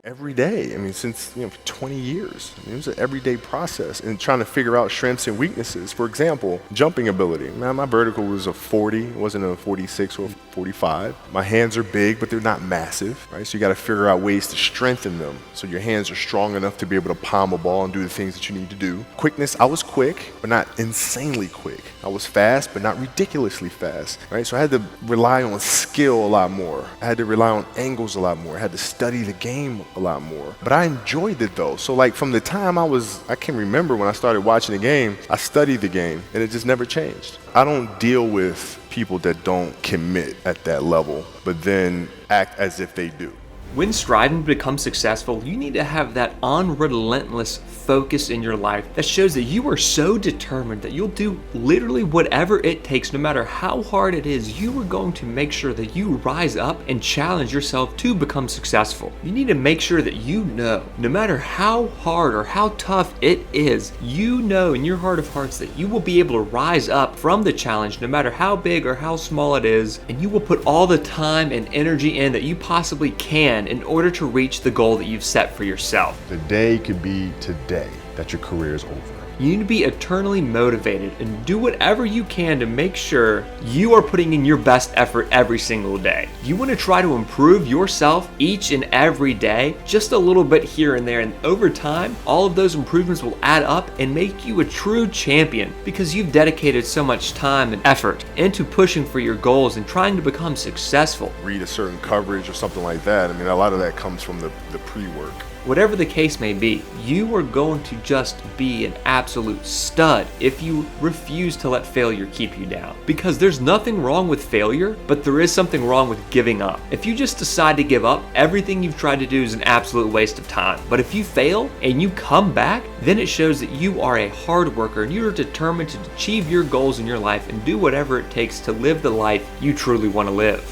Every day. I mean, since, for 20 years. I mean, it was an everyday process and trying to figure out strengths and weaknesses. For example, jumping ability. Man, my vertical was a 40, it wasn't a 46 or 45. My hands are big, but they're not massive, right? So you got to figure out ways to strengthen them so your hands are strong enough to be able to palm a ball and do the things that you need to do. Quickness, I was quick, but not insanely quick. I was fast, but not ridiculously fast, right? So I had to rely on skill a lot more. I had to rely on angles a lot more. I had to study the game a lot more. But I enjoyed it though. So like from the time I can remember when I started watching the game, I studied the game and it just never changed. I don't deal with people that don't commit at that level, but then act as if they do. When striving to become successful, you need to have that unrelentless focus in your life that shows that you are so determined that you'll do literally whatever it takes, no matter how hard it is. You are going to make sure that you rise up and challenge yourself to become successful. You need to make sure that you know, no matter how hard or how tough it is, you know in your heart of hearts that you will be able to rise up from the challenge, no matter how big or how small it is, and you will put all the time and energy in that you possibly can in order to reach the goal that you've set for yourself. The day could be today that your career is over. You need to be eternally motivated and do whatever you can to make sure you are putting in your best effort every single day. You want to try to improve yourself each and every day, just a little bit here and there, and over time, all of those improvements will add up and make you a true champion because you've dedicated so much time and effort into pushing for your goals and trying to become successful. Read a certain coverage or something like that. I mean, a lot of that comes from the pre-work. Whatever the case may be, you are going to just be an absolute stud if you refuse to let failure keep you down. Because there's nothing wrong with failure, but there is something wrong with giving up. If you just decide to give up, everything you've tried to do is an absolute waste of time. But if you fail and you come back, then it shows that you are a hard worker and you are determined to achieve your goals in your life and do whatever it takes to live the life you truly want to live.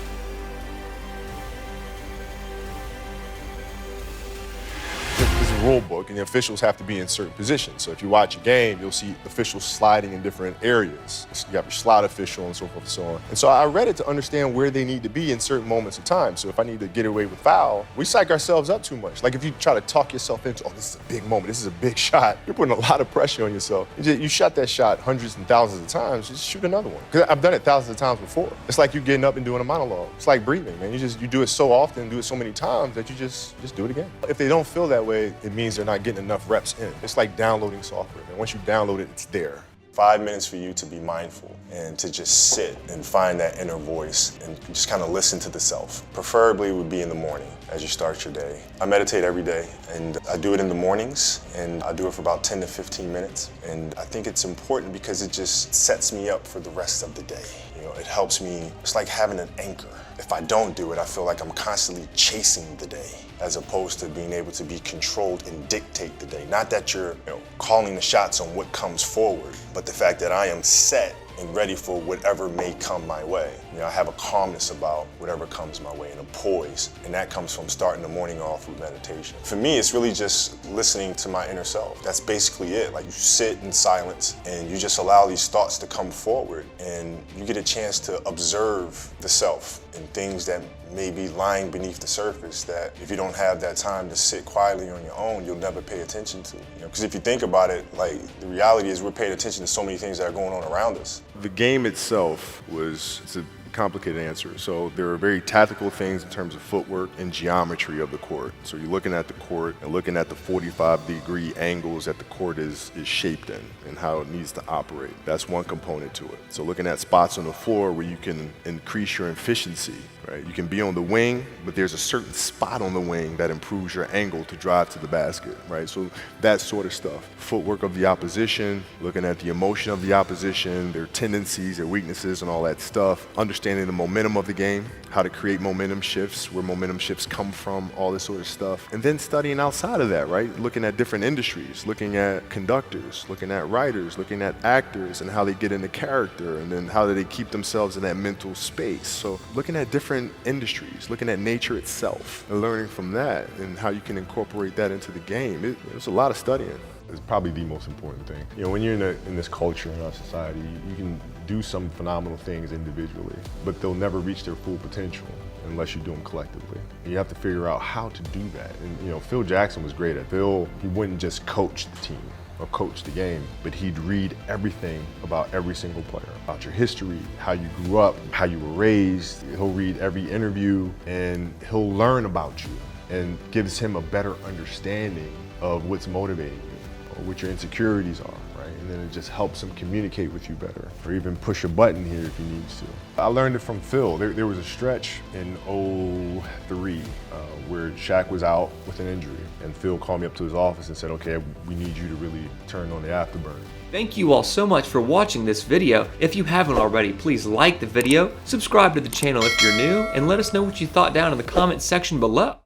Rule book, and the officials have to be in certain positions. So if you watch a game, you'll see officials sliding in different areas. You have your slot official and so forth and so on. And so I read it to understand where they need to be in certain moments of time. So if I need to get away with foul, we psych ourselves up too much. Like if you try to talk yourself into, oh, this is a big moment, this is a big shot, you're putting a lot of pressure on yourself. You shot that shot hundreds and thousands of times, just shoot another one. Because I've done it thousands of times before. It's like you getting up and doing a monologue. It's like breathing, man. You do it so often, do it so many times that you just do it again. If they don't feel that way, it means they're not getting enough reps in. It's like downloading software, man. Once you download it, it's there. 5 minutes for you to be mindful and to just sit and find that inner voice and just kind of listen to the self. Preferably it would be in the morning as you start your day. I meditate every day and I do it in the mornings and I do it for about 10 to 15 minutes. And I think it's important because it just sets me up for the rest of the day. It helps me, it's like having an anchor. If I don't do it, I feel like I'm constantly chasing the day as opposed to being able to be controlled and dictate the day. Not that you're calling the shots on what comes forward, but the fact that I am set and ready for whatever may come my way. I have a calmness about whatever comes my way and a poise, and that comes from starting the morning off with meditation. For me, it's really just listening to my inner self. That's basically it. Like you sit in silence and you just allow these thoughts to come forward and you get a chance to observe the self and things that may be lying beneath the surface that if you don't have that time to sit quietly on your own, you'll never pay attention to. Because if you think about it, like the reality is we're paying attention to so many things that are going on around us. The game itself it's a complicated answer. So there are very tactical things in terms of footwork and geometry of the court. So you're looking at the court and looking at the 45-degree angles that the court is shaped in and how it needs to operate. That's one component to it. So looking at spots on the floor where you can increase your efficiency, right? You can be on the wing, but there's a certain spot on the wing that improves your angle to drive to the basket, right? So that sort of stuff. Footwork of the opposition, looking at the emotion of the opposition, their tendencies, their weaknesses, and all that stuff. Understanding the momentum of the game, how to create momentum shifts, where momentum shifts come from, all this sort of stuff. And then studying outside of that, right? Looking at different industries, looking at conductors, looking at writers, looking at actors and how they get into character, and then how do they keep themselves in that mental space. So looking at different industries, looking at nature itself, and learning from that and how you can incorporate that into the game. There's a lot of studying. It's probably the most important thing. When you're in this culture in our society, you can do some phenomenal things individually, but they'll never reach their full potential unless you do them collectively. You have to figure out how to do that. And Phil Jackson was great at Phil. He wouldn't just coach the team or coach the game, but he'd read everything about every single player, about your history, how you grew up, how you were raised. He'll read every interview and he'll learn about you, and gives him a better understanding of what's motivating you or what your insecurities are. And then it just helps him communicate with you better, or even push a button here if he needs to. I learned it from Phil. There was a stretch in '03 where Shaq was out with an injury, and Phil called me up to his office and said, okay, we need you to really turn on the afterburner. Thank you all so much for watching this video. If you haven't already, please like the video, subscribe to the channel if you're new, and let us know what you thought down in the comments section below.